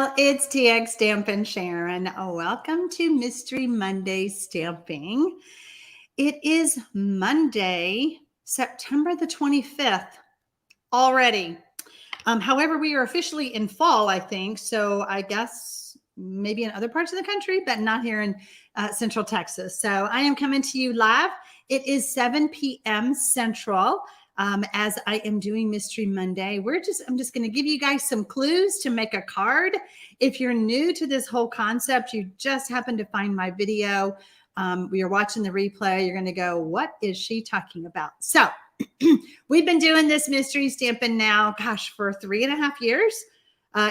Well, it's TxStampin Sharon. Welcome to Mystery Monday Stamping. It is Monday, September the 25th already. However, we are officially in fall, I think. So I guess maybe in other parts of the country, but not here in Central Texas. So I am coming to you live. It is 7 p.m. Central. As I am doing Mystery Monday, I'm just going to give you guys some clues to make a card. If you're new to this whole concept, you just happen to find my video. We are watching the replay. You're going to go, what is she talking about? So we've been doing this mystery stamping now, gosh, for 3.5 years.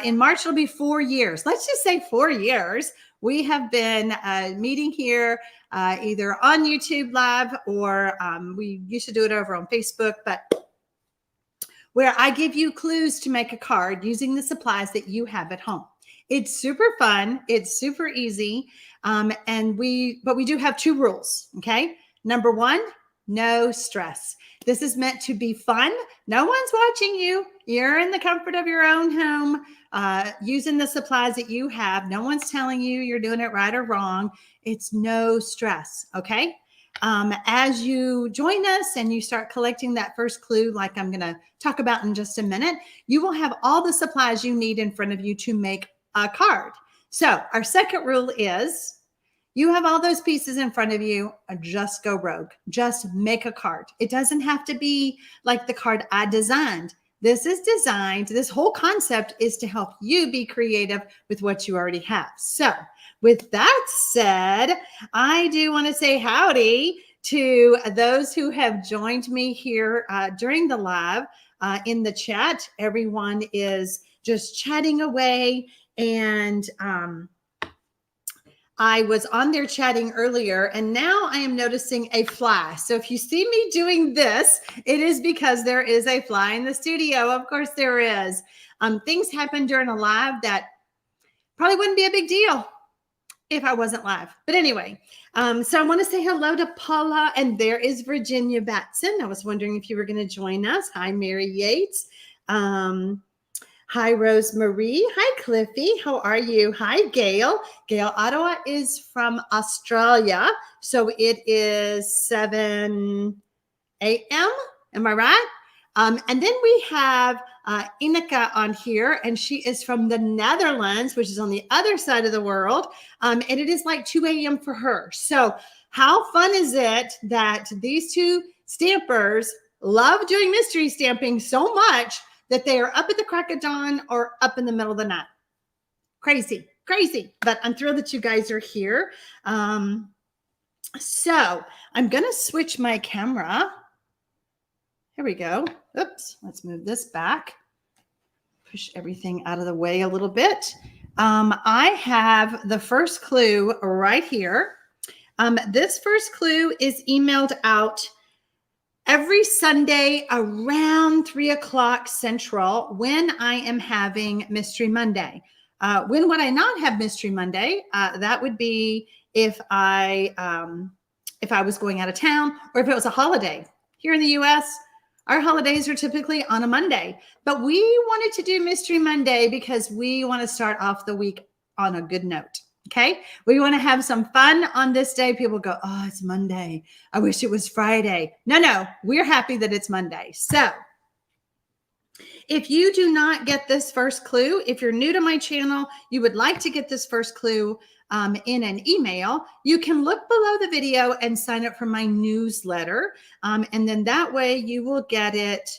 In March, it'll be 4 years. Let's just say 4 years. We have been meeting here either on YouTube Live or we used to do it over on Facebook, but where I give you clues to make a card using the supplies that you have at home. It's super fun. It's super easy. But we do have 2 rules. Okay. Number 1, no stress. This is meant to be fun. No one's watching you. You're in the comfort of your own home, using the supplies that you have. No one's telling you you're doing it right or wrong. It's no stress. Okay. As you join us and you start collecting that first clue, like I'm going to talk about in just a minute, you will have all the supplies you need in front of you to make a card. So our second rule is, you have all those pieces in front of you, just go rogue. Just make a card. It doesn't have to be like the card I designed. This is designed, this whole concept is to help you be creative with what you already have. So with that said, I do want to say howdy to those who have joined me here during the live in the chat. Everyone is just chatting away, and I was on there chatting earlier, and now I am noticing a fly. So if you see me doing this, it is because there is a fly in the studio. Of course there is. Things happen during a live that probably wouldn't be a big deal if I wasn't live. But anyway, so I want to say hello to Paula, and there is Virginia Batson. I was wondering if you were going to join us. Hi, Mary Yates. Hi, Rosemarie. Hi, Cliffy. How are you? Hi, Gail. Gail, Ottawa is from Australia. So it is 7 a.m. Am I right? And then we have Ineka on here, and she is from the Netherlands, which is on the other side of the world. And it is like 2 a.m. for her. So how fun is it that these 2 stampers love doing mystery stamping so much that they are up at the crack of dawn or up in the middle of the night? Crazy, crazy. But I'm thrilled that you guys are here. So I'm going to switch my camera. Here we go. Oops, let's move this back. Push everything out of the way a little bit. I have the first clue right here. This first clue is emailed out every Sunday around 3 o'clock Central when I am having Mystery Monday. When would I not have Mystery Monday? That would be if I was going out of town, or if it was a holiday. Here in the U.S., our holidays are typically on a Monday, but we wanted to do Mystery Monday because we want to start off the week on a good note. Okay. We want to have some fun on this day. People go, oh, it's Monday. I wish it was Friday. No, we're happy that it's Monday. So if you do not get this first clue, if you're new to my channel, you would like to get this first clue in an email, you can look below the video and sign up for my newsletter. And then that way you will get it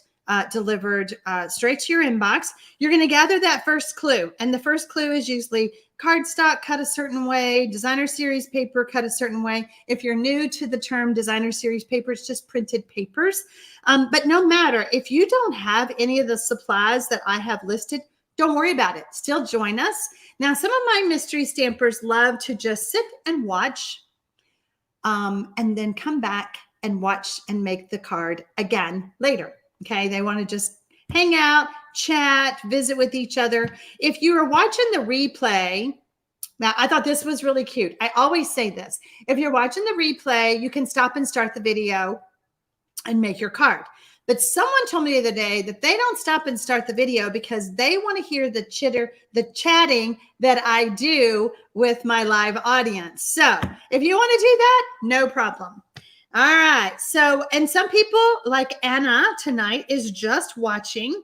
delivered straight to your inbox. You're going to gather that first clue. And the first clue is usually cardstock cut a certain way, designer series paper cut a certain way. If you're new to the term designer series paper, it's just printed papers. But no matter, if you don't have any of the supplies that I have listed, don't worry about it. Still join us. Now, some of my mystery stampers love to just sit and watch and then come back and watch and make the card again later. Okay. They want to just hang out, chat, visit with each other. If you are watching the replay, now I thought this was really cute. I always say this. If you're watching the replay, you can stop and start the video and make your card. But someone told me the other day that they don't stop and start the video because they want to hear the chatting that I do with my live audience. So if you want to do that, no problem. All right. So, and some people like Anna tonight is just watching.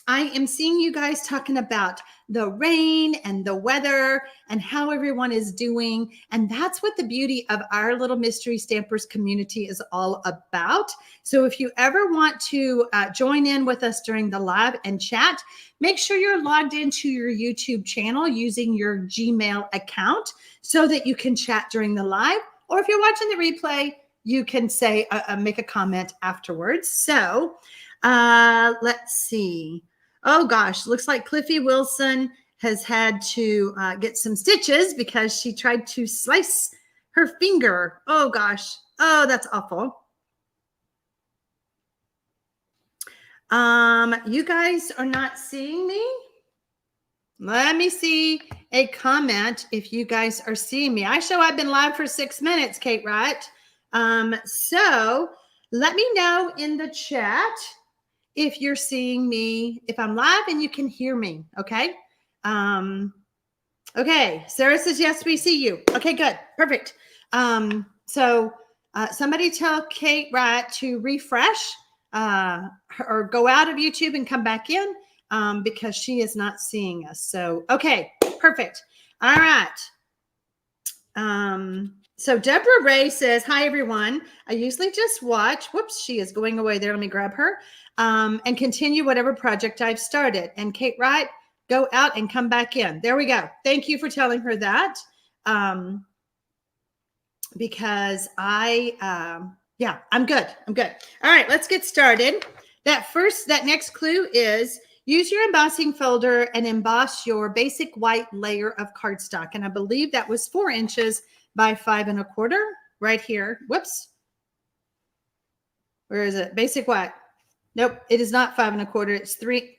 I am seeing you guys talking about the rain and the weather and how everyone is doing. And that's what the beauty of our little Mystery Stampers community is all about. So if you ever want to join in with us during the live and chat, make sure you're logged into your YouTube channel using your Gmail account so that you can chat during the live. Or if you're watching the replay, you can say, make a comment afterwards. So let's see. Oh gosh, looks like Cliffy Wilson has had to get some stitches because she tried to slice her finger. Oh gosh. Oh, that's awful. You guys are not seeing me? Let me see a comment if you guys are seeing me. I show I've been live for 6 minutes, Kate Wright. So let me know in the chat if you're seeing me, if I'm live and you can hear me, okay? Okay, Sarah says, yes, we see you. Okay, good, perfect. So somebody tell Kate Wright to refresh or go out of YouTube and come back in because she is not seeing us. So, okay, perfect. All right. So Deborah Ray says, hi, everyone. I usually just watch. Whoops, she is going away there. Let me grab her. And continue whatever project I've started. And Kate Wright, go out and come back in. There we go. Thank you for telling her that. Because yeah, I'm good. I'm good. All right, let's get started. That next clue is use your embossing folder and emboss your basic white layer of cardstock. And I believe that was 4 inches by 5 1/4 right here. Whoops. Where is it? Basic white. Nope, it is not 5 1/4. It's 3.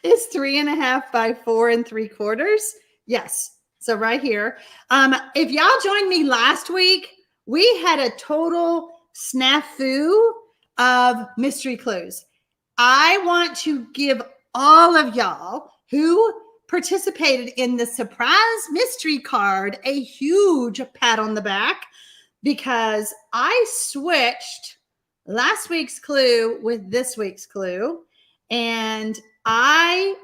It's 3 1/2 by 4 3/4. Yes. So right here. If y'all joined me last week, we had a total snafu of mystery clues. I want to give all of y'all who participated in the surprise mystery card a huge pat on the back because I switched last week's clue with this week's clue, and I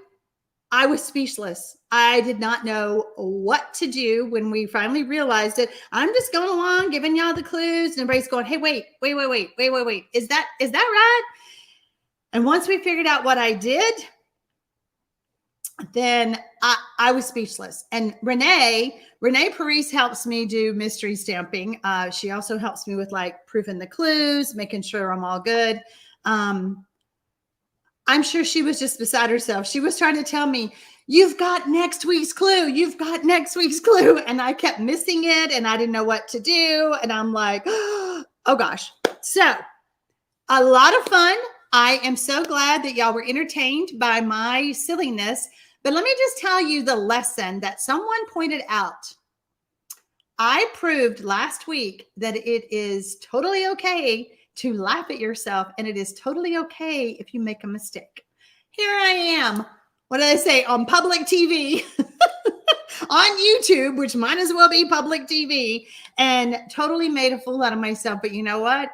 was speechless. I did not know what to do when we finally realized it. I'm just going along, giving y'all the clues, and everybody's going, hey, wait. Is that right? And once we figured out what I did, then I was speechless. And Renee Parise helps me do mystery stamping. She also helps me with like proofing the clues, making sure I'm all good. I'm sure she was just beside herself. She was trying to tell me, you've got next week's clue. You've got next week's clue. And I kept missing it and I didn't know what to do. And I'm like, oh gosh. So a lot of fun. I am so glad that y'all were entertained by my silliness. But let me just tell you the lesson that someone pointed out. I proved last week that it is totally okay to laugh at yourself, and it is totally okay if you make a mistake. Here I am. What did I say? On public TV, on YouTube, which might as well be public TV, and totally made a fool out of myself. But you know what?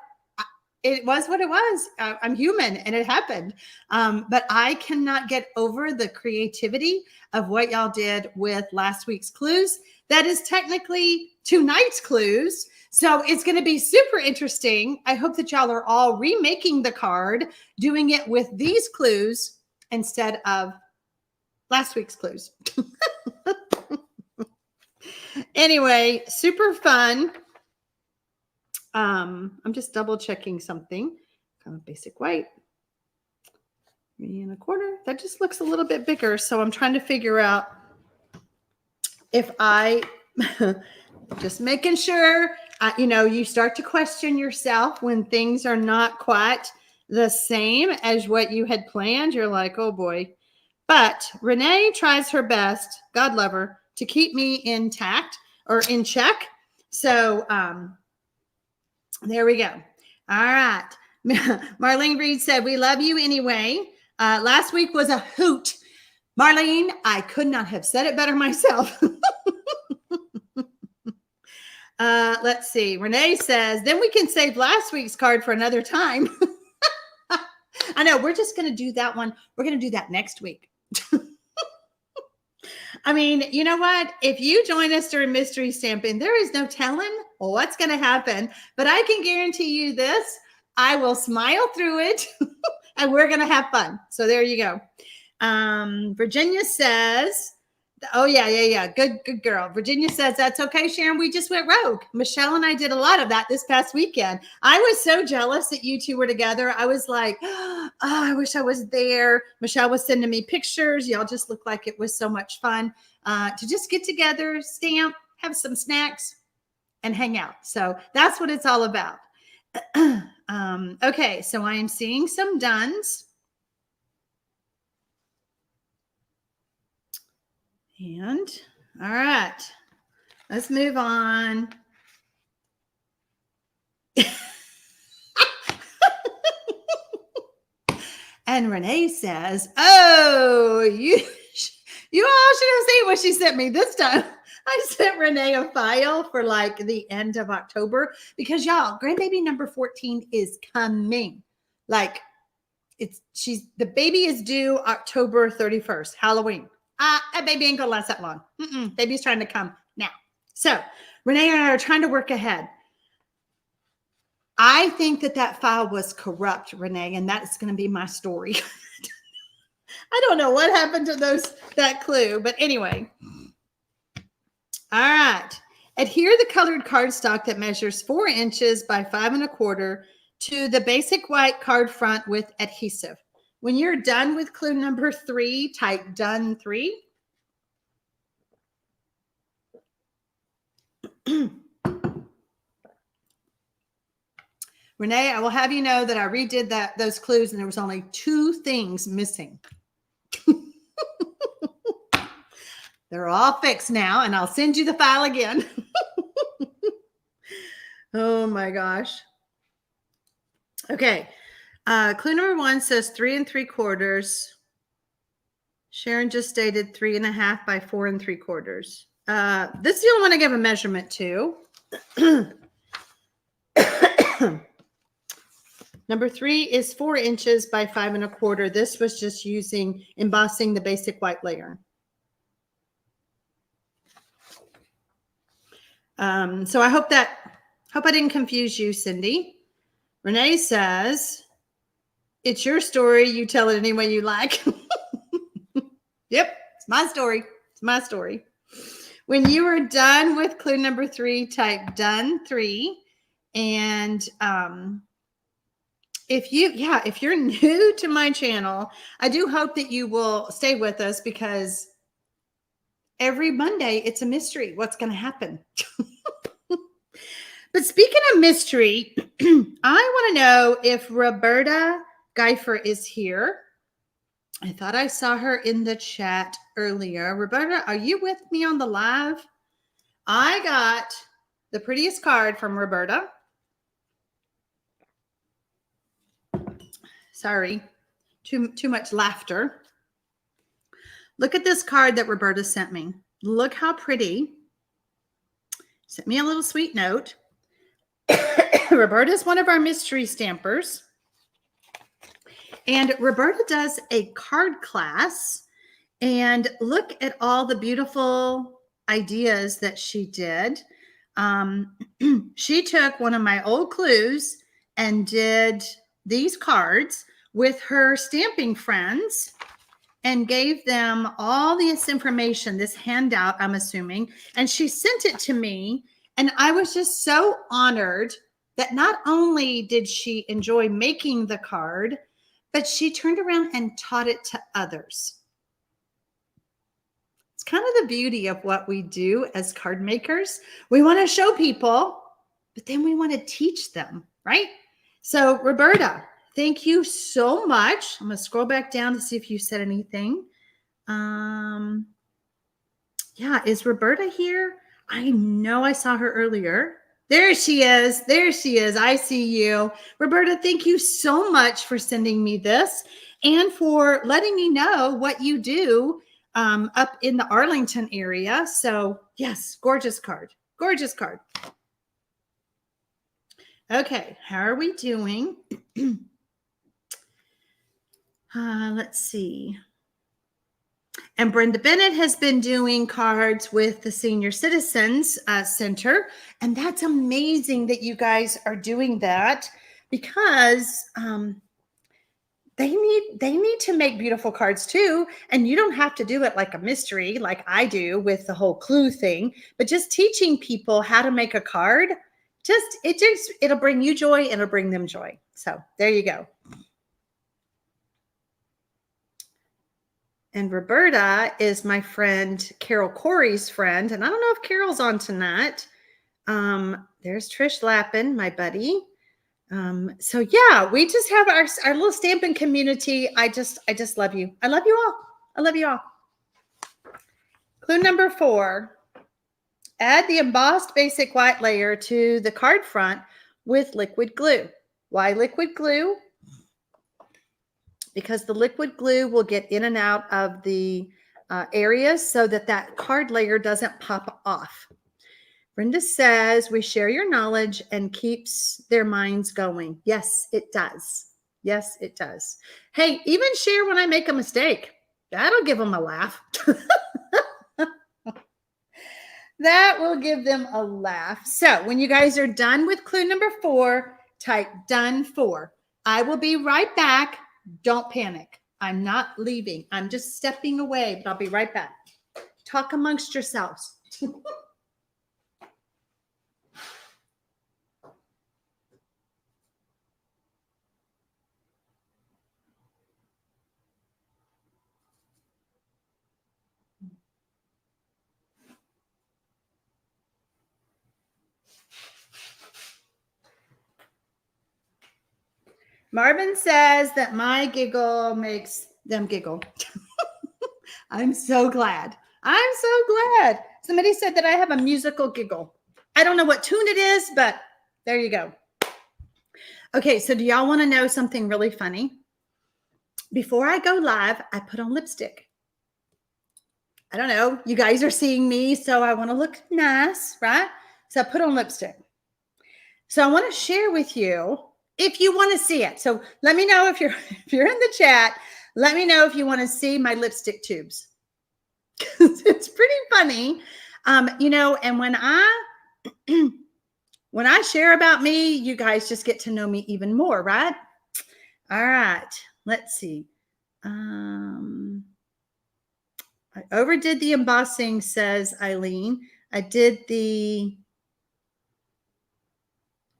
It was what it was. I'm human, and it happened. But I cannot get over the creativity of what y'all did with last week's clues. That is technically tonight's clues. So it's going to be super interesting. I hope that y'all are all remaking the card, doing it with these clues instead of last week's clues. Anyway, super fun. I'm just double checking something. Basic white. 3 1/4. That just looks a little bit bigger. So I'm trying to figure out if I just making sure, you start to question yourself when things are not quite the same as what you had planned. You're like, oh boy. But Renee tries her best, God love her, to keep me intact or in check. So There we go. All right. Marlene Reed said, we love you anyway. Last week was a hoot. Marlene, I could not have said it better myself. Let's see. Renee says, then we can save last week's card for another time. I know. We're just going to do that one. We're going to do that next week. I mean, you know what? If you join us during Mystery Stamping, there is no telling what's going to happen. But I can guarantee you this. I will smile through it and we're going to have fun. So there you go. Virginia says, oh, yeah. Good girl. Virginia says, that's okay, Sharon. We just went rogue. Michelle and I did a lot of that this past weekend. I was so jealous that you two were together. I was like, oh, I wish I was there. Michelle was sending me pictures. Y'all just looked like it was so much fun to just get together, stamp, have some snacks, and hang out. So that's what it's all about. Okay, so I am seeing some dones. And all right, let's move on. And Renee says, oh, you all should have seen what she sent me this time. I sent Renee a file for like the end of October because y'all, grandbaby number 14 is coming. Like the baby is due October 31st, Halloween. That baby ain't gonna last that long. Baby's trying to come now. So Renee and I are trying to work ahead. I think that file was corrupt, Renee, and that's going to be my story. I don't know what happened to that clue, but anyway. All right. Adhere the colored cardstock that measures 4 inches by 5 1/4 to the basic white card front with adhesive. When you're done with clue number 3, type done 3. Renee, I will have you know that I redid those clues and there was only 2 things missing. They're all fixed now, and I'll send you the file again. Oh my gosh. Okay. Clue number 1 says 3 3/4. Sharon just stated 3 1/2 by 4 3/4. This is the only one I give a measurement to. Number 3 is 4 inches by 5 1/4. This was just embossing the basic white layer. So I hope I didn't confuse you, Cindy. Renee says, it's your story. You tell it any way you like. Yep, it's my story. It's my story. When you are done with clue number 3, type done 3. And if you're new to my channel, I do hope that you will stay with us because every Monday it's a mystery. What's going to happen? But speaking of mystery, I want to know if Roberta Geifer is here. I thought I saw her in the chat earlier. Roberta, are you with me on the live? I got the prettiest card from Roberta. Sorry, too much laughter. Look at this card that Roberta sent me. Look how pretty. Sent me a little sweet note. Roberta is one of our mystery stampers. And Roberta does a card class. And look at all the beautiful ideas that she did. She took one of my old clues and did these cards with her stamping friends and gave them all this information, this handout, I'm assuming, and she sent it to me. And I was just so honored that not only did she enjoy making the card, but she turned around and taught it to others. It's kind of the beauty of what we do as card makers. We want to show people, but then we want to teach them, right? So Roberta, thank you so much. I'm going to scroll back down to see if you said anything. Yeah, is Roberta here? I know I saw her earlier. There she is. There she is. I see you. Roberta, thank you so much for sending me this and for letting me know what you do up in the Arlington area. So, yes, gorgeous card. Gorgeous card. Okay, how are we doing? Let's see. And Brenda Bennett has been doing cards with the Senior Citizens Center. And that's amazing that you guys are doing that because they need to make beautiful cards too. And you don't have to do it like a mystery like I do with the whole clue thing, but just teaching people how to make a card, it'll bring you joy and it'll bring them joy. So there you go. And Roberta is my friend, Carol Corey's friend. And I don't know if Carol's on tonight. There's Trish Lappin, my buddy. So yeah, we just have our little Stampin' community. I just love you. I love you all. I love you all. Clue number 4. Add the embossed basic white layer to the card front with liquid glue. Why liquid glue? Because the liquid glue will get in and out of the areas so that card layer doesn't pop off. Brenda says, we share your knowledge and keeps their minds going. Yes, it does. Yes, it does. Hey, even share when I make a mistake. That'll give them a laugh. That will give them a laugh. So when you guys are done with clue number 4, type done for. I will be right back. Don't panic. I'm not leaving. I'm just stepping away, but I'll be right back. Talk amongst yourselves. Marvin says that my giggle makes them giggle. I'm so glad. I'm so glad. Somebody said that I have a musical giggle. I don't know what tune it is, but there you go. Okay, so do y'all want to know something really funny? Before I go live, I put on lipstick. I don't know. You guys are seeing me, so I want to look nice, right? So I put on lipstick. So I want to share with you if you want to see it. So let me know if you're in the chat. Let me know if you want to see my lipstick tubes. It's pretty funny, you know. And when I share about me, you guys just get to know me even more, right? All right. Let's see. I overdid the embossing, says Eileen. I did the.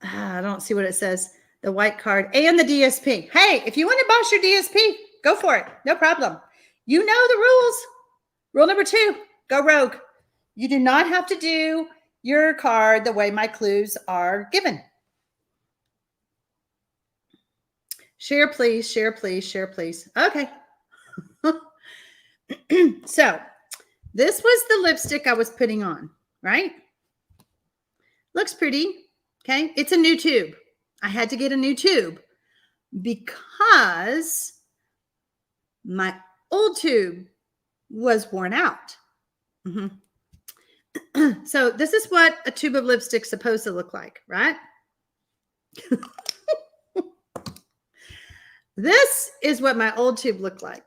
I don't see what it says. The white card and the DSP. Hey, if you want to emboss your DSP, go for it. No problem. You know the rules. Rule number 2, go rogue. You do not have to do your card the way my clues are given. Share, please. Share, please. Share, please. Okay. So this was the lipstick I was putting on, right? Looks pretty. Okay. It's a new tube. I had to get a new tube because my old tube was worn out. So this is what a tube of lipstick is supposed to look like, right? This is what my old tube looked like.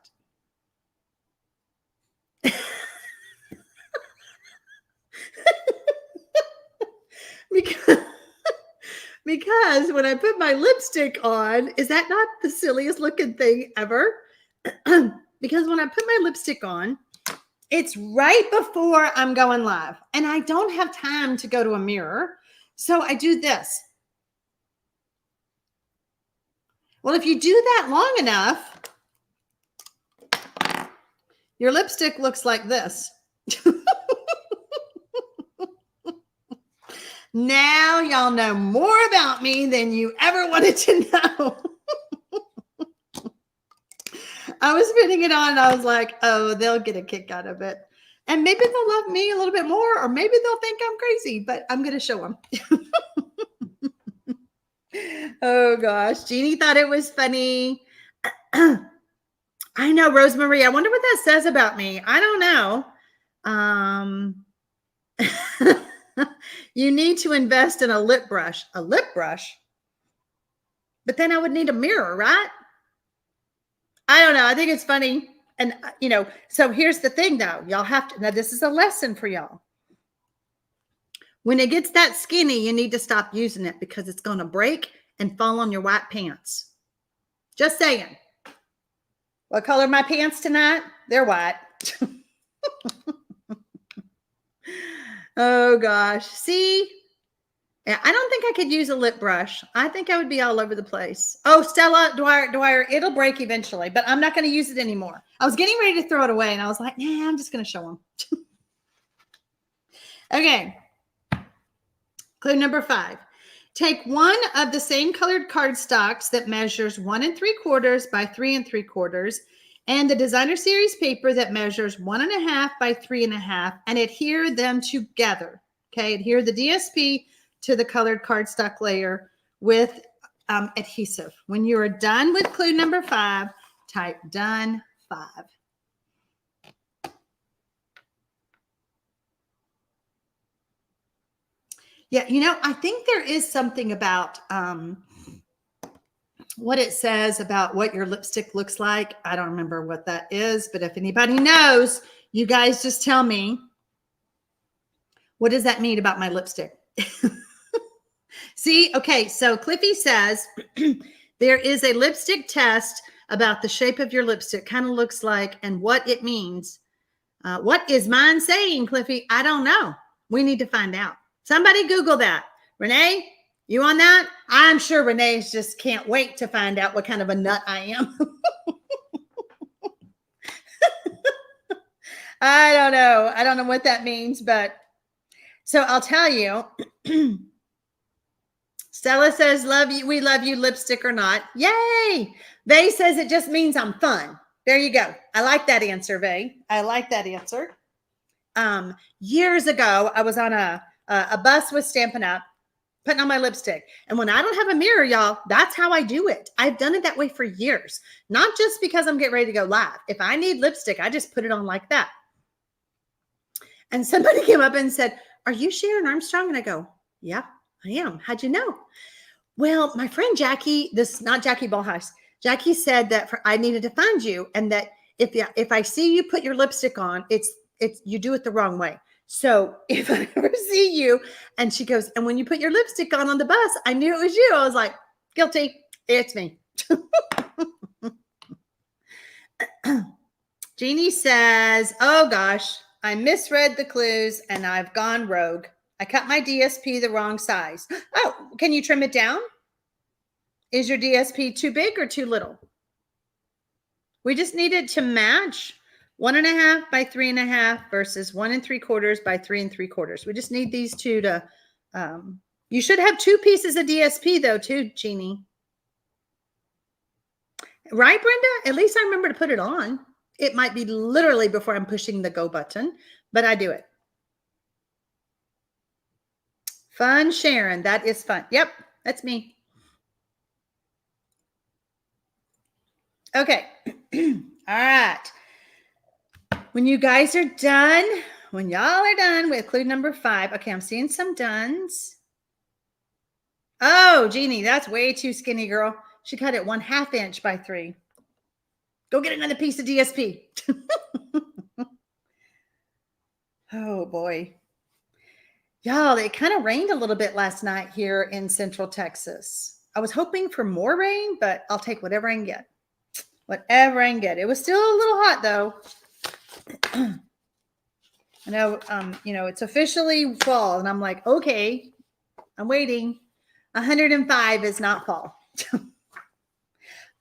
Because when I put my lipstick on, is that not the silliest looking thing ever? Because when I put my lipstick on, it's right before I'm going live. And I don't have time to go to a mirror. So I do this. Well, if you do that long enough, your lipstick looks like this. Now y'all know more about me than you ever wanted to know. I was putting it on and I was like, oh, they'll get a kick out of it. And maybe they'll love me a little bit more, or maybe they'll think I'm crazy, but I'm going to show them. Oh gosh, Jeannie thought it was funny. I know, Rosemary. I wonder what that says about me. I don't know. You need to invest in a lip brush. A lip brush? But then I would need a mirror, right? I don't know. I think it's funny. And, so here's the thing, though. Y'all have to, now this is a lesson for y'all. When it gets that skinny, you need to stop using it because it's going to break and fall on your white pants. Just saying. What color are my pants tonight? They're white. Oh, gosh. See? Yeah, I don't think I could use a lip brush. I think I would be all over the place. Oh, Stella Dwyer, it'll break eventually, but I'm not going to use it anymore. I was getting ready to throw it away, and I was like, nah, I'm just going to show them. Okay. Clue number 5. Take one of the same colored cardstocks that measures 1 3/4 by 3 3/4 and the designer series paper that measures 1 1/2 by 3 1/2 and adhere them together. Okay, adhere the DSP to the colored cardstock layer with adhesive. When you are done with clue number 5, type done 5. Yeah, I think there is something about what it says about what your lipstick looks like. I don't remember what that is, but if anybody knows, you guys just tell me. What does that mean about my lipstick? See, okay, so Cliffy says there is a lipstick test about the shape of your lipstick, kind of looks like, and what it means. What is mine saying, Cliffy? I don't know. We need to find out. Somebody Google that. Renee, you on that? I'm sure Renee just can't wait to find out what kind of a nut I am. I don't know. I don't know what that means, but so I'll tell you. Stella says, love you. We love you, lipstick or not. Yay. Vay says it just means I'm fun. There you go. I like that answer, Vay. I like that answer. Years ago, I was on a bus with Stampin' Up, putting on my lipstick. And when I don't have a mirror, y'all, that's how I do it. I've done it that way for years. Not just because I'm getting ready to go live. If I need lipstick, I just put it on like that. And somebody came up and said, are you Sharon Armstrong? And I go, yeah, I am. How'd you know? Well, my friend Jackie, not Jackie Ballhouse, Jackie said that I needed to find you, and that if I see you put your lipstick on, it's you do it the wrong way. So if I ever see you, and she goes, and when you put your lipstick on the bus, I knew it was you. I was like, guilty. It's me. Jeannie says, oh gosh, I misread the clues and I've gone rogue. I cut my DSP the wrong size. Oh, can you trim it down? Is your DSP too big or too little? We just needed to match 1 1/2 by 3 1/2 versus 1 3/4 by 3 3/4. We just need these two to, you should have 2 pieces of DSP though too, Jeannie. Right, Brenda? At least I remember to put it on. It might be literally before I'm pushing the go button, but I do it. Fun, Sharon. That is fun. Yep, that's me. Okay. All right. When you guys are done, when y'all are done with clue number 5, okay, I'm seeing some dones. Oh, Jeannie, that's way too skinny, girl. She cut it 1/2 inch by 3. Go get another piece of DSP. Oh, boy. Y'all, it kind of rained a little bit last night here in Central Texas. I was hoping for more rain, but I'll take whatever I can get. Whatever I can get. It was still a little hot, though. I know, it's officially fall, and I'm like, okay, I'm waiting. 105 is not fall.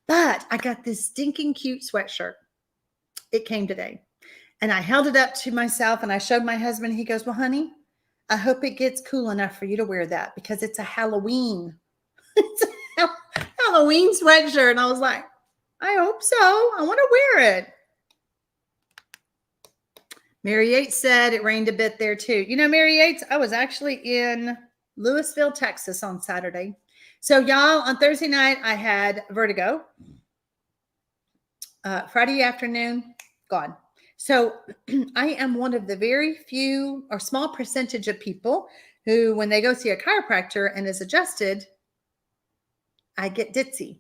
But I got this stinking cute sweatshirt. It came today. And I held it up to myself, and I showed my husband. He goes, well, honey, I hope it gets cool enough for you to wear that because it's a Halloween. It's a Halloween sweatshirt. And I was like, I hope so. I want to wear it. Mary Yates said it rained a bit there too. You know, Mary Yates, I was actually in Louisville, Texas on Saturday. So y'all, on Thursday night, I had vertigo. Friday afternoon, gone. So I am one of the very few or small percentage of people who, when they go see a chiropractor and is adjusted, I get ditzy.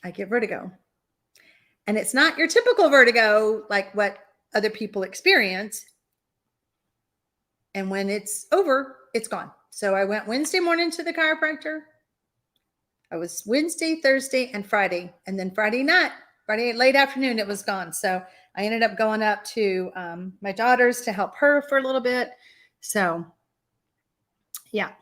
I get vertigo. And it's not your typical vertigo like what other people experience. And when it's over, it's gone. So I went Wednesday morning to the chiropractor. I was Wednesday, Thursday, and Friday. And then Friday late afternoon, it was gone. So I ended up going up to my daughter's to help her for a little bit. So yeah.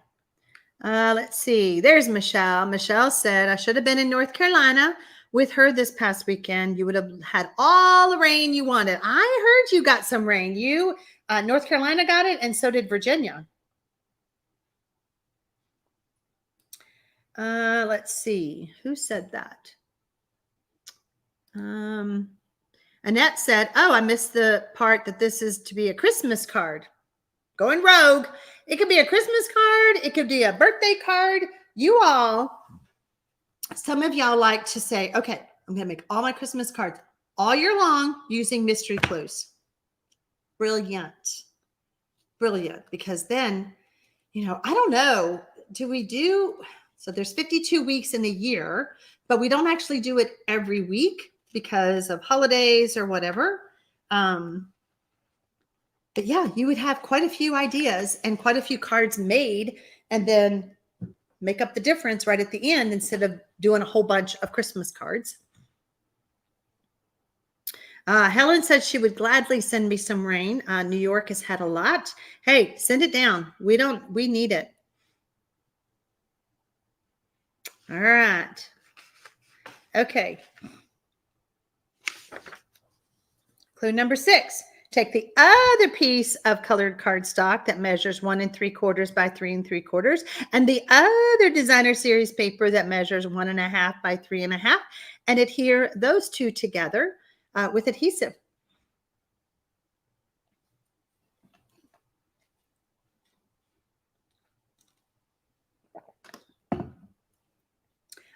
Let's see. There's Michelle. Michelle said, I should have been in North Carolina with her this past weekend. You would have had all the rain you wanted. I heard you got some rain. North Carolina got it, and so did Virginia. Let's see. Who said that? Annette said, oh, I missed the part that this is to be a Christmas card. Going rogue. It could be a Christmas card. It could be a birthday card. Some of y'all like to say, okay, I'm going to make all my Christmas cards all year long using mystery clues. Brilliant. Brilliant. Because then, I don't know. So there's 52 weeks in a year, but we don't actually do it every week because of holidays or whatever. But yeah, you would have quite a few ideas and quite a few cards made and then make up the difference right at the end instead of doing a whole bunch of Christmas cards. Helen said she would gladly send me some rain. New York has had a lot. Hey, send it down. We need it. All right. Okay. Clue number 6. Take the other piece of colored cardstock that measures 1 3/4 by 3 3/4 and the other designer series paper that measures 1 1/2 by 3 1/2 and adhere those two together with adhesive.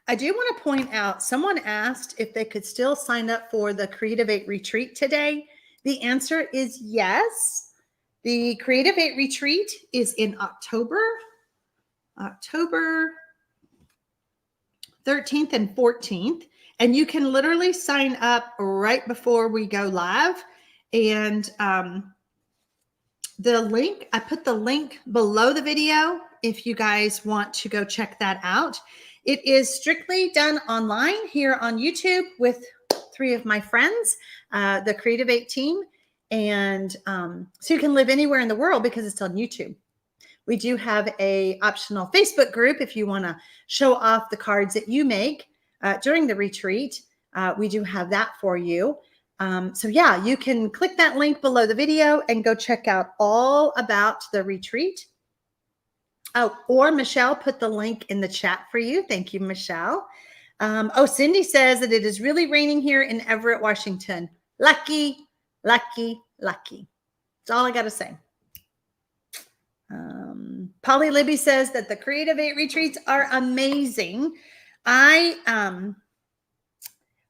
I do want to point out, someone asked if they could still sign up for the Creative 8 retreat today. The answer is yes. The Creative 8 retreat is in October 13th and 14th. And you can literally sign up right before we go live. And the link, I put the link below the video if you guys want to go check that out. It is strictly done online here on YouTube with 3 of my friends, the Creative 8 team. And so you can live anywhere in the world because it's on YouTube. We do have a optional Facebook group if you want to show off the cards that you make during the retreat. We do have that for you. So yeah, you can click that link below the video and go check out all about the retreat. Oh, or Michelle put the link in the chat for you. Thank you, Michelle. Cindy says that it is really raining here in Everett, Washington. Lucky, lucky, lucky. That's all I got to say. Polly Libby says that the Creative 8 retreats are amazing.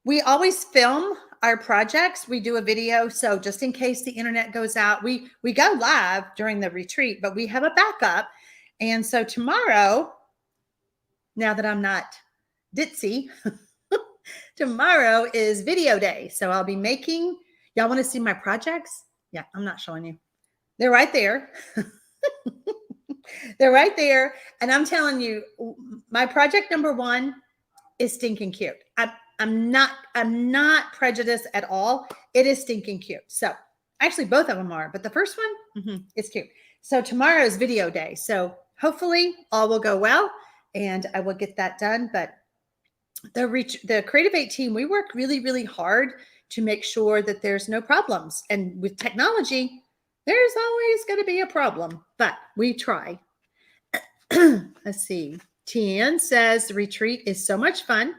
We always film our projects. We do a video. So just in case the internet goes out, we go live during the retreat, but we have a backup. And so tomorrow, now that I'm not ditzy, tomorrow is video day. So I'll be making, y'all want to see my projects? Yeah, I'm not showing you. They're right there. They're right there. And I'm telling you, my project number 1 is stinking cute. I'm not prejudiced at all. It is stinking cute. So actually both of them are, but the first one, it's cute. So tomorrow is video day. So hopefully all will go well and I will get that done. But the Creative 8 team, we work really, really hard to make sure that there's no problems. And with technology, there's always going to be a problem, but we try. Let's see. Tian says the retreat is so much fun.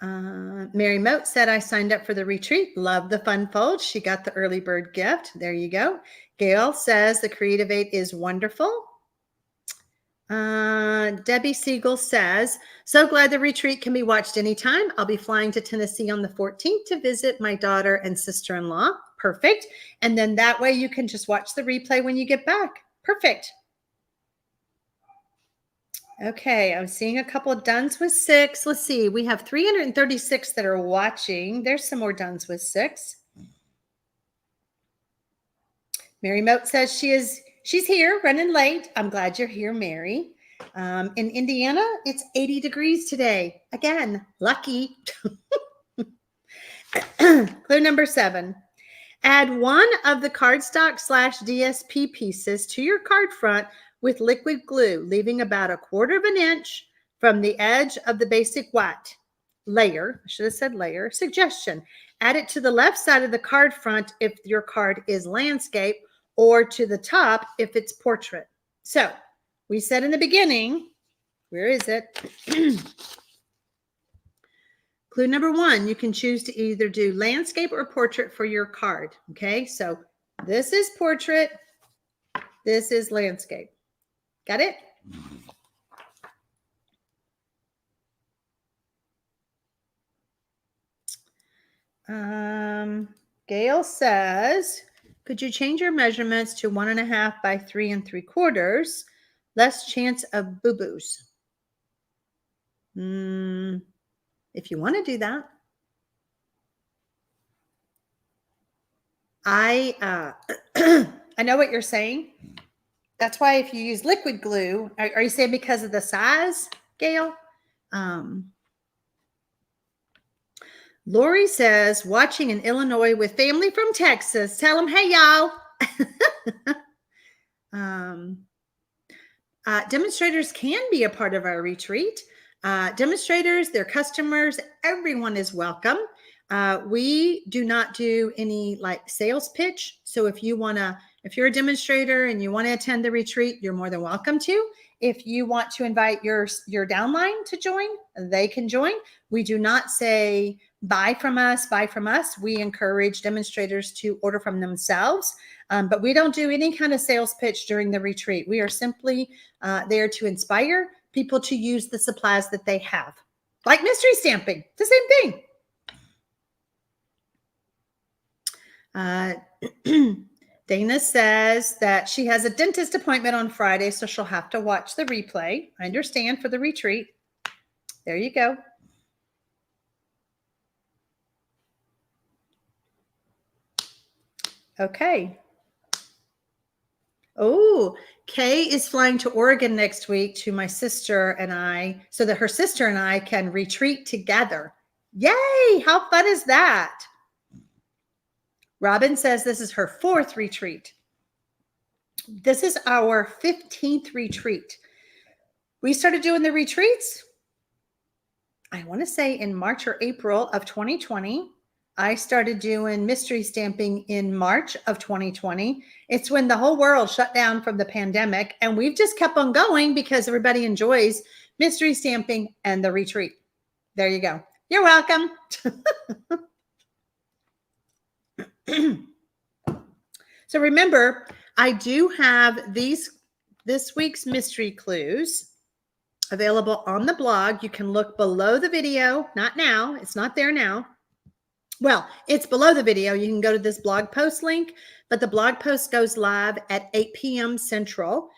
Mary Moat said, I signed up for the retreat. Love the fun fold. She got the early bird gift. There you go. Gail says the Creative 8 is wonderful. Debbie Siegel says, so glad the retreat can be watched anytime. I'll be flying to Tennessee on the 14th to visit my daughter and sister-in-law. Perfect. And then that way you can just watch the replay when you get back. Perfect. Okay, I'm seeing a couple of dones with 6. Let's see. We have 336 that are watching. There's some more dones with 6. Mary Moat says she's here, running late. I'm glad you're here, Mary. In Indiana, it's 80 degrees today. Again, lucky. Clue number 7. Add one of the cardstock / DSP pieces to your card front with liquid glue, leaving about 1/4 inch from the edge of the basic white layer. I should have said layer. Suggestion: add it to the left side of the card front if your card is landscape, or to the top if it's portrait. So we said in the beginning, where is it? Clue number 1, you can choose to either do landscape or portrait for your card. Okay, so this is portrait. This is landscape. Got it? Gail says, could you change your measurements to 1.5 by 3 3/4? Less chance of boo-boos. If you want to do that. I know what you're saying. That's why if you use liquid glue, are you saying because of the size, Gail? Lori says, watching in Illinois with family from Texas. Tell them, hey, y'all. Demonstrators can be a part of our retreat. Demonstrators, their customers, everyone is welcome. We do not do any like sales pitch. So if you're a demonstrator and you want to attend the retreat, you're more than welcome to. If you want to invite your downline to join, they can join. We do not say buy from us, buy from us. We encourage demonstrators to order from themselves, but we don't do any kind of sales pitch during the retreat. We are simply there to inspire people to use the supplies that they have, like mystery stamping, the same thing. Dana says that she has a dentist appointment on Friday, so she'll have to watch the replay. I understand, for the retreat. There you go. Okay. Oh, Kay is flying to Oregon next week to my sister and I, so that her sister and I can retreat together. Yay! How fun is that? Robin says this is her 4th retreat. This is our 15th retreat. We started doing the retreats, I want to say in March or April of 2020. I started doing mystery stamping in March of 2020. It's when the whole world shut down from the pandemic, and we've just kept on going because everybody enjoys mystery stamping and the retreat. There you go. You're welcome. So remember, I do have this week's mystery clues available on the blog. You can look below the video, not now. It's not there now. Well, it's below the video. You can go to this blog post link, but the blog post goes live at 8 p.m. Central.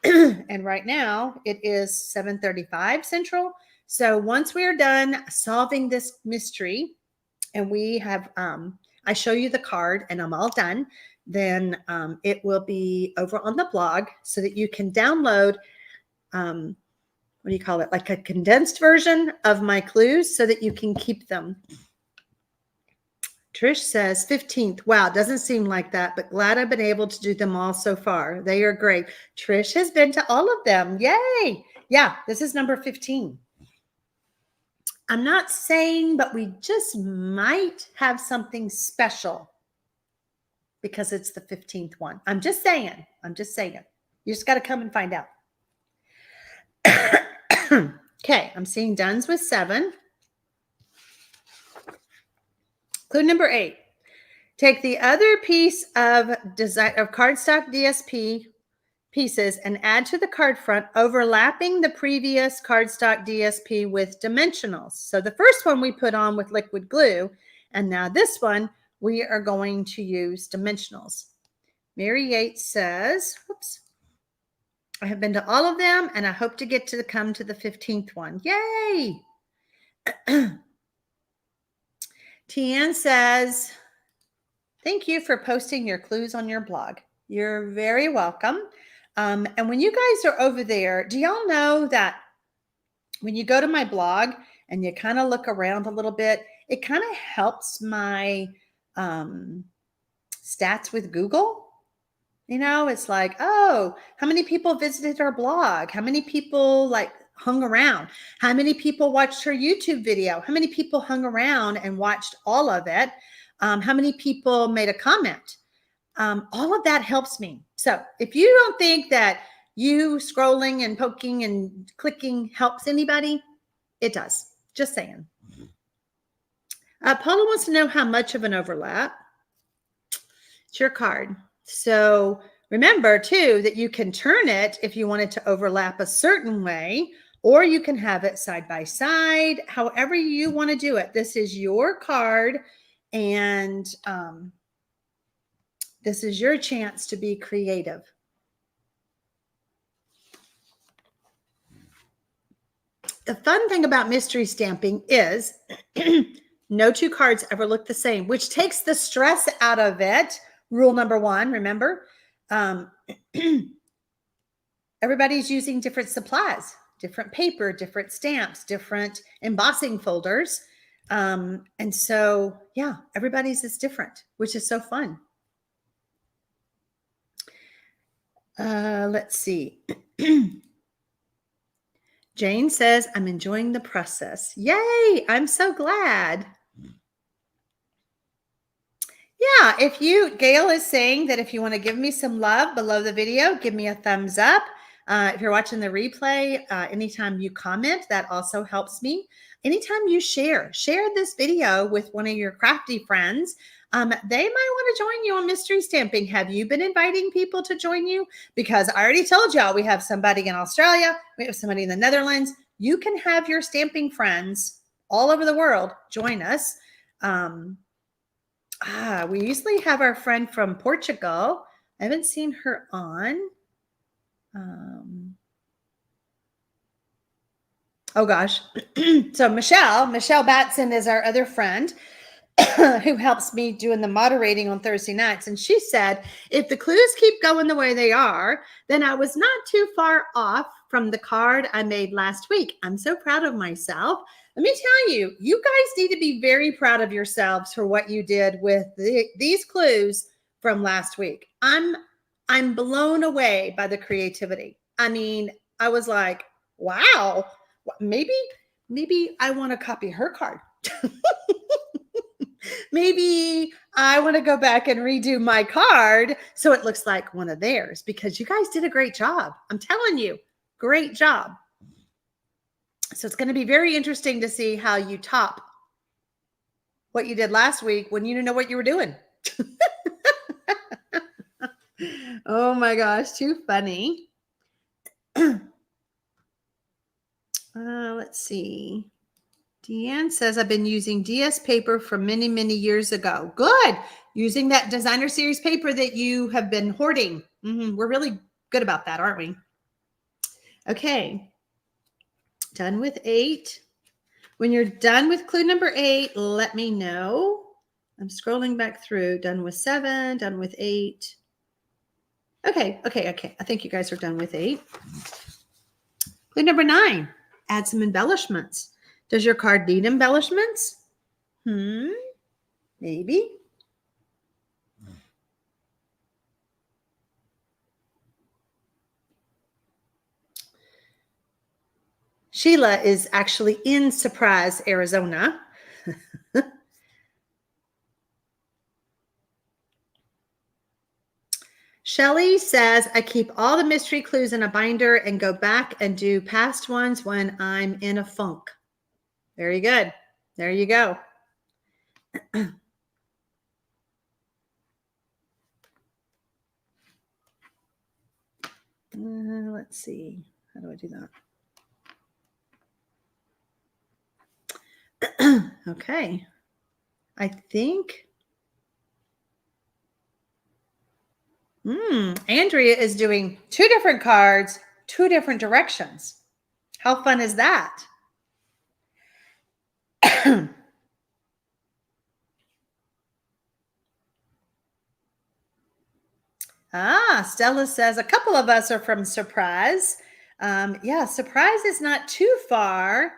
And right now it is 7:35 Central. So once we are done solving this mystery and we have, I show you the card and I'm all done, then it will be over on the blog so that you can download, what do you call it? Like a condensed version of my clues so that you can keep them. Trish says 15th. Wow, doesn't seem like that, but glad I've been able to do them all so far. They are great. Trish has been to all of them. Yay. Yeah, this is number 15. I'm not saying, but we just might have something special because it's the 15th one. I'm just saying. You just got to come and find out. Okay, I'm seeing dones with 7. Clue number 8. Take the other piece of cardstock DSP pieces and add to the card front, overlapping the previous cardstock DSP with dimensionals. So the first one we put on with liquid glue, and now this one we are going to use dimensionals. Mary Yates says, oops, I have been to all of them and I hope to get to come to the 15th one. Yay! Tian says, thank you for posting your clues on your blog. You're very welcome. And when you guys are over there, do y'all know that when you go to my blog and you kind of look around a little bit, it kind of helps my stats with Google? You know, it's like, oh, how many people visited our blog? How many people hung around? How many people watched her YouTube video? How many people hung around and watched all of it? How many people made a comment? All of that helps me. So if you don't think that you scrolling and poking and clicking helps anybody, it does. Just saying. Paula wants to know how much of an overlap. It's your card. So remember too, that you can turn it if you want it to overlap a certain way, or you can have it side by side, however you want to do it. This is your card, and this is your chance to be creative. The fun thing about mystery stamping is no two cards ever look the same, which takes the stress out of it. Rule number 1, remember, everybody's using different supplies, different paper, different stamps, different embossing folders. And so, yeah, everybody's is different, which is so fun. Let's see. Jane says, I'm enjoying the process. Yay, I'm so glad. Yeah, Gail is saying that if you want to give me some love below the video, give me a thumbs up. If you're watching the replay, anytime you comment, that also helps me. Anytime you share this video with one of your crafty friends, they might want to join you on mystery stamping. Have you been inviting people to join you? Because I already told y'all we have somebody in Australia, we have somebody in the Netherlands. You can have your stamping friends all over the world join us. We usually have our friend from Portugal. I haven't seen her on. Oh gosh. So Michelle Batson is our other friend who helps me doing the moderating on Thursday nights. And she said, if the clues keep going the way they are, then I was not too far off from the card I made last week. I'm so proud of myself. Let me tell you, you guys need to be very proud of yourselves for what you did with these clues from last week. I'm blown away by the creativity. I mean, I was like, wow, maybe I want to copy her card. Maybe I want to go back and redo my card so it looks like one of theirs, because you guys did a great job. I'm telling you, great job. So it's going to be very interesting to see how you top what you did last week when you didn't know what you were doing. Oh my gosh, too funny. Let's see. Deanne says, I've been using DS paper from many, many years ago. Good. Using that designer series paper that you have been hoarding. We're really good about that, aren't we? Okay. Done with 8. When you're done with clue number 8, let me know. I'm scrolling back through. Done with 7, done with 8. Okay. I think you guys are done with 8. Clue number 9, add some embellishments. Does your card need embellishments? Maybe. Sheila is actually in Surprise, Arizona. Shelly says, I keep all the mystery clues in a binder and go back and do past ones when I'm in a funk. Very good. There you go. Let's see. How do I do that? Okay. I think Andrea is doing 2 different cards, 2 different directions. How fun is that? Stella says a couple of us are from Surprise. Yeah, Surprise is not too far.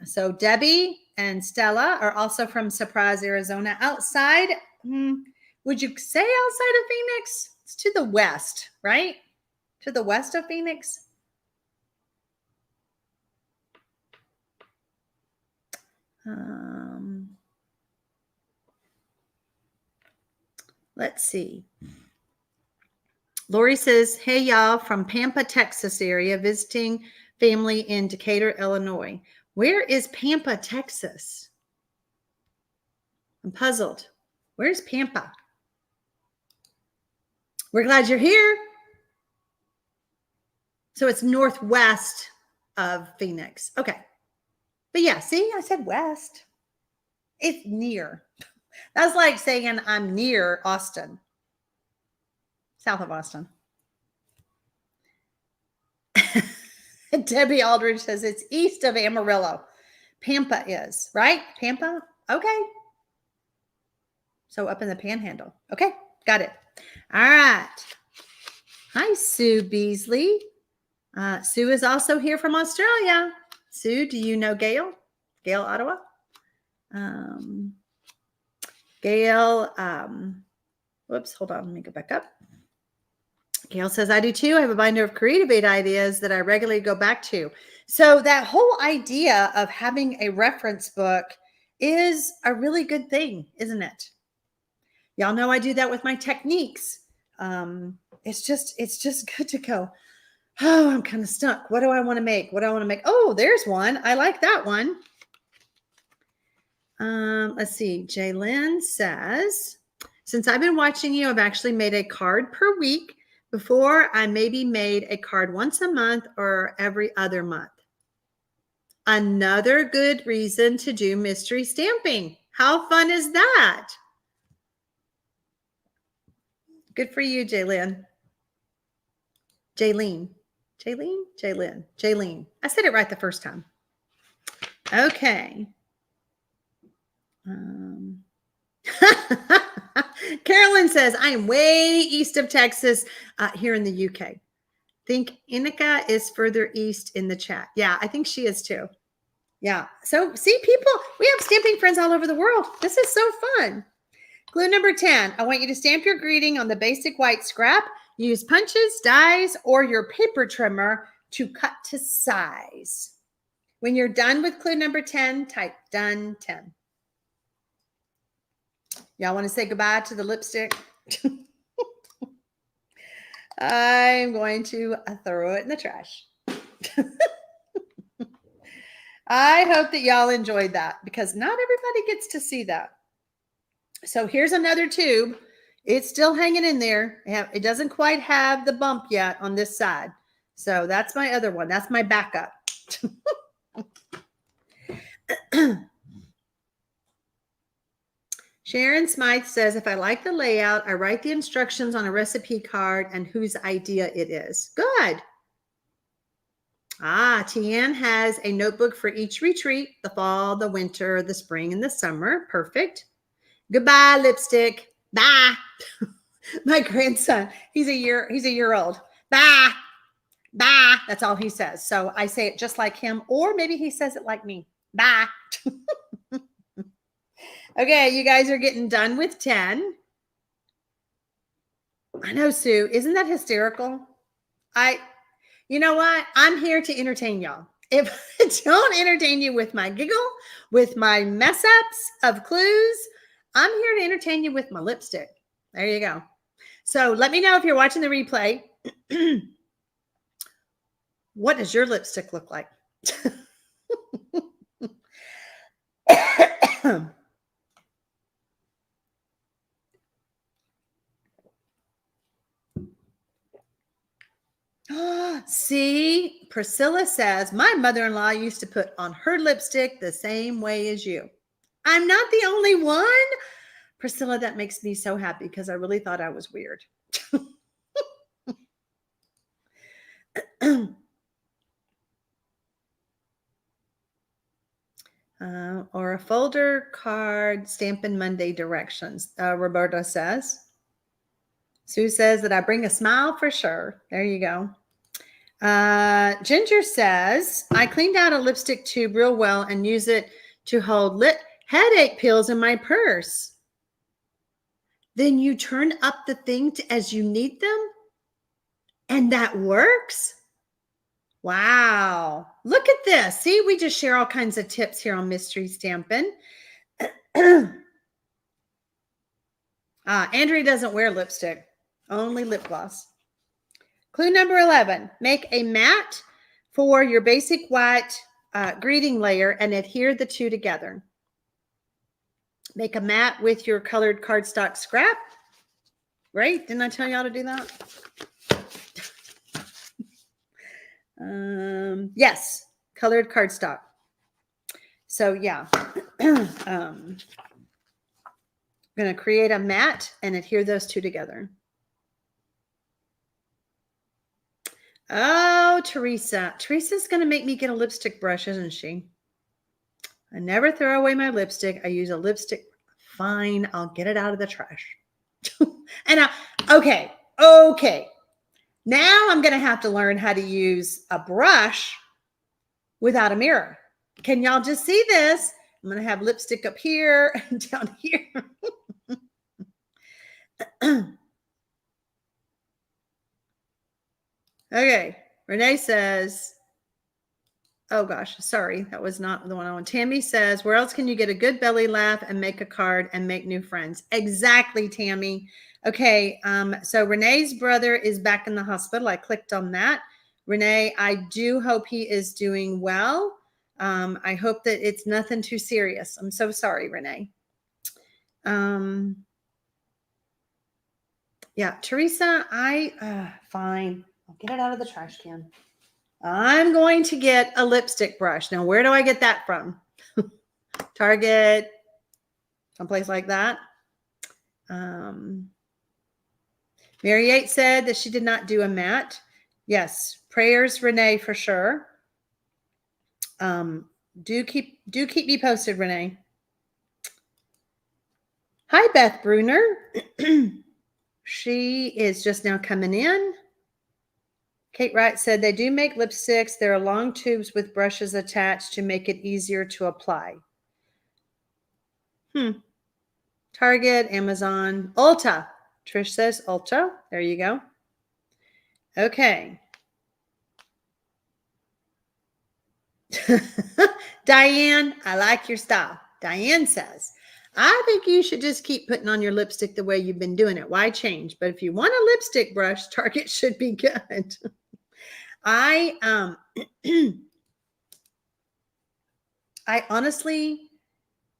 So Debbie and Stella are also from Surprise, Arizona. Outside, would you say outside of Phoenix? It's to the west, right? To the west of Phoenix. Let's see. Lori says, hey, y'all, from Pampa, Texas area, visiting family in Decatur, Illinois. Where is Pampa, Texas? I'm puzzled. Where's Pampa? We're glad you're here. So it's northwest of Phoenix. Okay. But yeah, see, I said west. It's near. That's like saying I'm near Austin. South of Austin. Debbie Aldridge says it's east of Amarillo. Pampa is, right? Pampa? Okay. So up in the Panhandle. Okay, got it. All right. Hi, Sue Beasley. Sue is also here from Australia. Sue, do you know Gail? Gail Ottawa? Gail, whoops, hold on, let me go back up. Gail says, I do too. I have a binder of creative aid ideas that I regularly go back to. So that whole idea of having a reference book is a really good thing, isn't it? Y'all know I do that with my techniques. It's just good to go, oh, I'm kind of stuck. What do I want to make? What do I want to make? Oh, there's one. I like that one. Let's see. Jaylyn says, since I've been watching you, I've actually made a card per week. Before, I maybe made a card once a month or every other month. Another good reason to do mystery stamping. How fun is that? Good for you, Jaylyn. Jaylene. I said it right the first time. Okay. Carolyn says, I am way east of Texas here in the UK. Think Inika is further east in the chat. Yeah, I think she is too. Yeah. So see, people, we have stamping friends all over the world. This is so fun. Clue number 10. I want you to stamp your greeting on the basic white scrap. Use punches, dies, or your paper trimmer to cut to size. When you're done with clue number 10, type done 10. Y'all want to say goodbye to the lipstick? I'm going to throw it in the trash. I hope that y'all enjoyed that because not everybody gets to see that. So here's another tube. It's still hanging in there. It doesn't quite have the bump yet on this side. So that's my other one. That's my backup. Sharon Smythe says, if I like the layout, I write the instructions on a recipe card and whose idea it is. Good. Tian has a notebook for each retreat, the fall, the winter, the spring, and the summer. Perfect. Goodbye, lipstick. Bye. My grandson, he's a year old. Bye. Bye. That's all he says. So I say it just like him, or maybe he says it like me. Bye. Okay, you guys are getting done with 10. I know, Sue. Isn't that hysterical? You know what? I'm here to entertain y'all. If I don't entertain you with my giggle, with my mess ups of clues, I'm here to entertain you with my lipstick. There you go. So let me know if you're watching the replay. What does your lipstick look like? See, Priscilla says, my mother-in-law used to put on her lipstick the same way as you. I'm not the only one. Priscilla, that makes me so happy because I really thought I was weird. Or a folder card, Stampin' Monday directions, Roberta says. Sue says that I bring a smile for sure. There you go. Ginger says, I cleaned out a lipstick tube real well and use it to hold headache pills in my purse. Then you turn up the thing as you need them? And that works? Wow. Look at this. See, we just share all kinds of tips here on Mystery Stampin'. Andrea doesn't wear lipstick, only lip gloss. Clue number 11, make a mat for your basic white greeting layer and adhere the two together. Make a mat with your colored cardstock scrap. Right? Didn't I tell y'all to do that? Yes, colored cardstock. So yeah, I'm going to create a mat and adhere those two together. Oh, Teresa. Teresa's going to make me get a lipstick brush, isn't she? I never throw away my lipstick. I use a lipstick. Fine, I'll get it out of the trash. And okay. Now I'm going to have to learn how to use a brush without a mirror. Can y'all just see this? I'm going to have lipstick up here and down here. Okay. Renee says, oh gosh, sorry. That was not the one I want. Tammy says, where else can you get a good belly laugh and make a card and make new friends? Exactly, Tammy. Okay. So Renee's brother is back in the hospital. I clicked on that. Renee, I do hope he is doing well. I hope that it's nothing too serious. I'm so sorry, Renee. Yeah, Teresa, fine. I'll get it out of the trash can. I'm going to get a lipstick brush. Now, where do I get that from? Target, someplace like that. Mary Yates said that she did not do a mat. Yes, prayers, Renee, for sure. Do keep me posted, Renee. Hi, Beth Bruner. She is just now coming in. Kate Wright said they do make lipsticks. There are long tubes with brushes attached to make it easier to apply. Target, Amazon, Ulta. Trish says Ulta. There you go. Okay. Diane, I like your style. Diane says, I think you should just keep putting on your lipstick the way you've been doing it. Why change? But if you want a lipstick brush, Target should be good. I honestly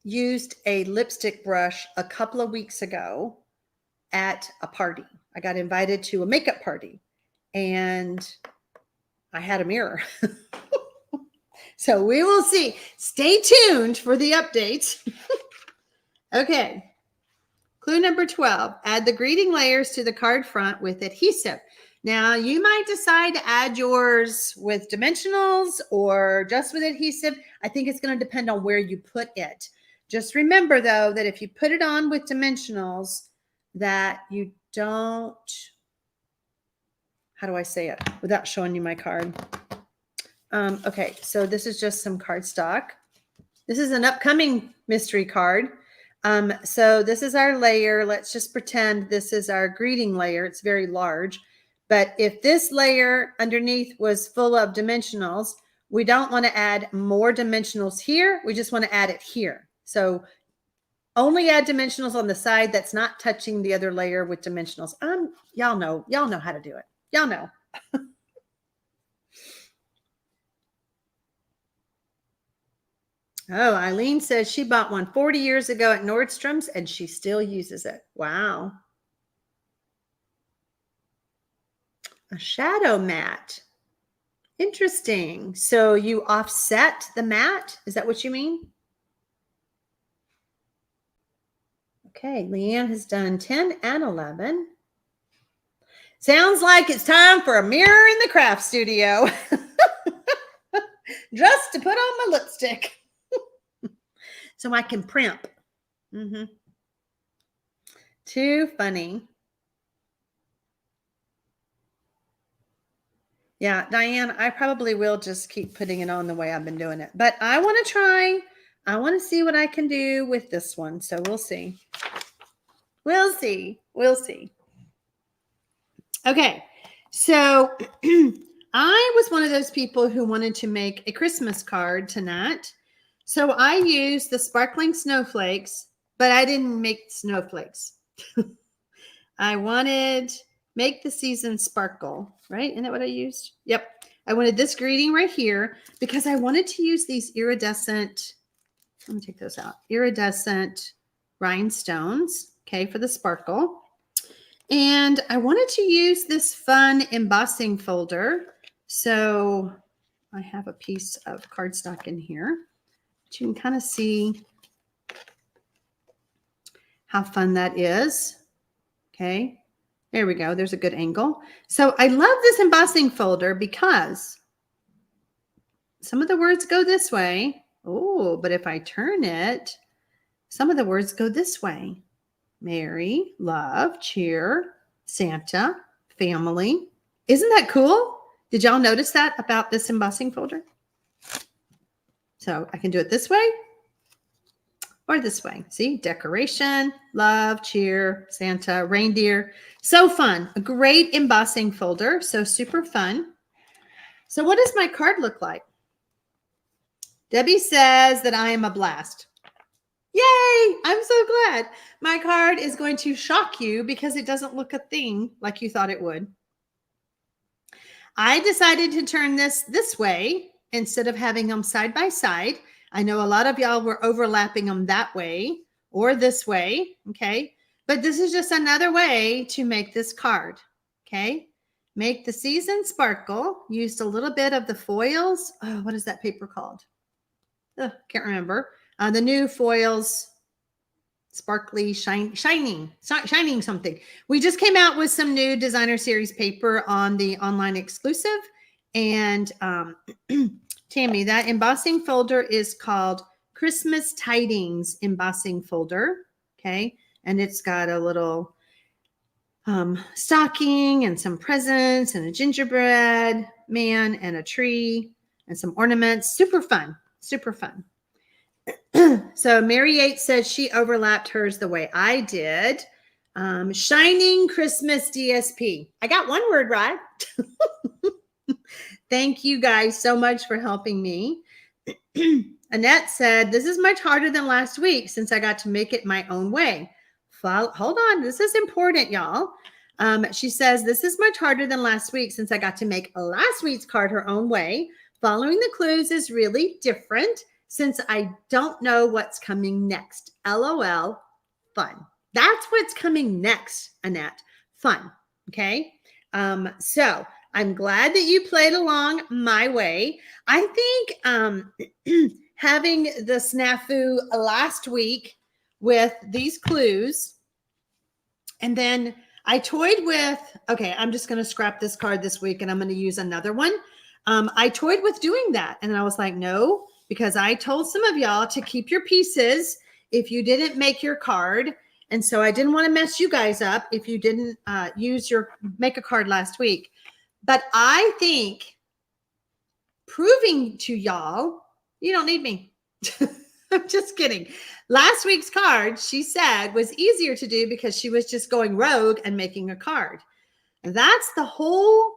used a lipstick brush a couple of weeks ago at a party. I got invited to a makeup party and I had a mirror. So we will see. Stay tuned for the updates. Okay. Clue number 12, add the greeting layers to the card front with adhesive. Now, you might decide to add yours with dimensionals or just with adhesive. I think it's going to depend on where you put it. Just remember, though, that if you put it on with dimensionals, that you don't, how do I say it without showing you my card? Okay, so this is just some cardstock. This is an upcoming mystery card. So this is our layer. Let's just pretend this is our greeting layer. It's very large. But if this layer underneath was full of dimensionals, we don't want to add more dimensionals here. We just want to add it here. So only add dimensionals on the side that's not touching the other layer with dimensionals. Y'all know how to do it. Y'all know. Oh, Eileen says she bought one 40 years ago at Nordstrom's and she still uses it. Wow. A shadow mat. Interesting. So you offset the mat? Is that what you mean? Okay, Leanne has done 10 and 11. Sounds like it's time for a mirror in the craft studio. Just to put on my lipstick. So I can primp. Too funny. Yeah, Diane, I probably will just keep putting it on the way I've been doing it. But I want to try. I want to see what I can do with this one. So we'll see. We'll see. We'll see. Okay. So I was one of those people who wanted to make a Christmas card tonight. So I used the sparkling snowflakes, but I didn't make snowflakes. I wanted make the season sparkle, right? Isn't that what I used? Yep. I wanted this greeting right here because I wanted to use these iridescent, let me take those out, iridescent rhinestones, okay, for the sparkle. And I wanted to use this fun embossing folder. So I have a piece of cardstock in here, but you can kind of see how fun that is. Okay, there we go. There's a good angle. So I love this embossing folder because some of the words go this way. Oh, but if I turn it, some of the words go this way. Merry, love, cheer, Santa, family. Isn't that cool? Did y'all notice that about this embossing folder? So I can do it this way or this way. See, decoration, love, cheer, Santa, reindeer. So fun. A great embossing folder. So super fun. So what does my card look like? Debbie says that I am a blast. Yay! I'm so glad. My card is going to shock you because it doesn't look a thing like you thought it would. I decided to turn this way instead of having them side by side. I know a lot of y'all were overlapping them that way or this way, okay? But this is just another way to make this card, okay? Make the season sparkle. Used a little bit of the foils. Oh, what is that paper called? Oh, can't remember. The new foils, sparkly, shining something. We just came out with some new designer series paper on the online exclusive. And Tammy, that embossing folder is called Christmas Tidings embossing folder. Okay. And it's got a little stocking and some presents and a gingerbread man and a tree and some ornaments. Super fun. Super fun. So Mary Yates says she overlapped hers the way I did. Shining Christmas DSP. I got one word right. Thank you guys so much for helping me. Annette said, this is much harder than last week since I got to make it my own way. Hold on. This is important, y'all. She says, this is much harder than last week since I got to make last week's card her own way. Following the clues is really different since I don't know what's coming next. LOL, fun. That's what's coming next, Annette. Fun, okay? So I'm glad that you played along my way. I think having the snafu last week with these clues, and then I toyed with, okay, I'm just going to scrap this card this week and I'm going to use another one. I toyed with doing that. And I was like, no, because I told some of y'all to keep your pieces if you didn't make your card. And so I didn't want to mess you guys up if you didn't make a card last week. But I think proving to y'all, you don't need me. I'm just kidding. Last week's card, she said, was easier to do because she was just going rogue and making a card. And that's the whole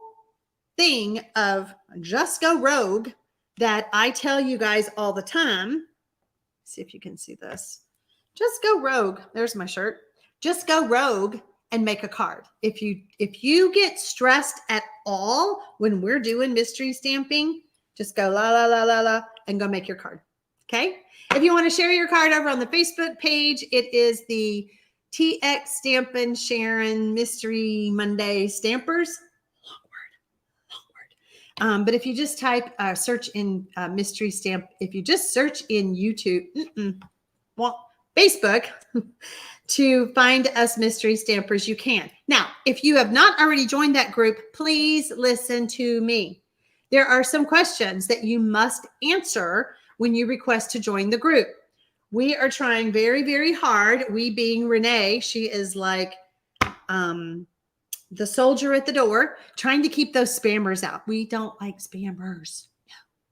thing of just go rogue that I tell you guys all the time. See if you can see this. Just go rogue. There's my shirt. Just go rogue and make a card. If you get stressed at all when we're doing mystery stamping, just go la la la la la and go make your card. Okay? If you want to share your card over on the Facebook page, it is the TxStampin Sharon Mystery Monday Stampers. Long word. But if you just type, search in mystery stamp, if you just search in YouTube, Facebook, to find us mystery stampers, you can. Now, if you have not already joined that group, please listen to me. There are some questions that you must answer when you request to join the group. We are trying very, very hard. We being Renee, she is like the soldier at the door, trying to keep those spammers out. We don't like spammers.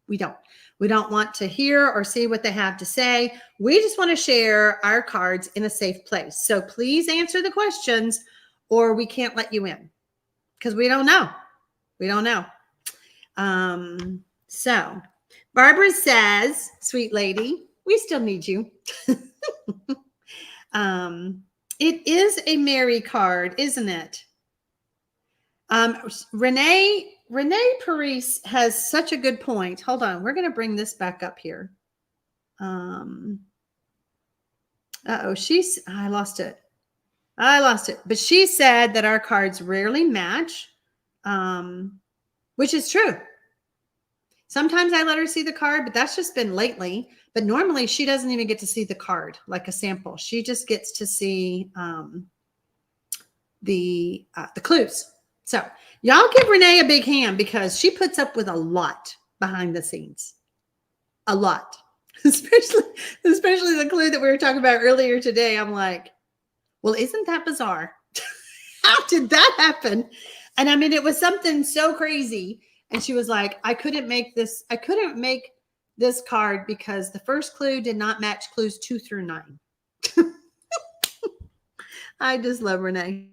We don't. We don't want to hear or see what they have to say. We just want to share our cards in a safe place. So please answer the questions or we can't let you in because we don't know. We don't know. So Barbara says, sweet lady, we still need you. It is a Mary card, isn't it? Renee Paris has such a good point. Hold on. We're going to bring this back up here. I lost it. But she said that our cards rarely match, which is true. Sometimes I let her see the card, but that's just been lately. But normally she doesn't even get to see the card, like a sample. She just gets to see the clues. So y'all give Renee a big hand because she puts up with a lot behind the scenes. A lot. Especially the clue that we were talking about earlier today. I'm like, well, isn't that bizarre? How did that happen? And I mean, it was something so crazy. And she was like, I couldn't make this card because the first clue did not match clues 2 through 9. I just love Renee.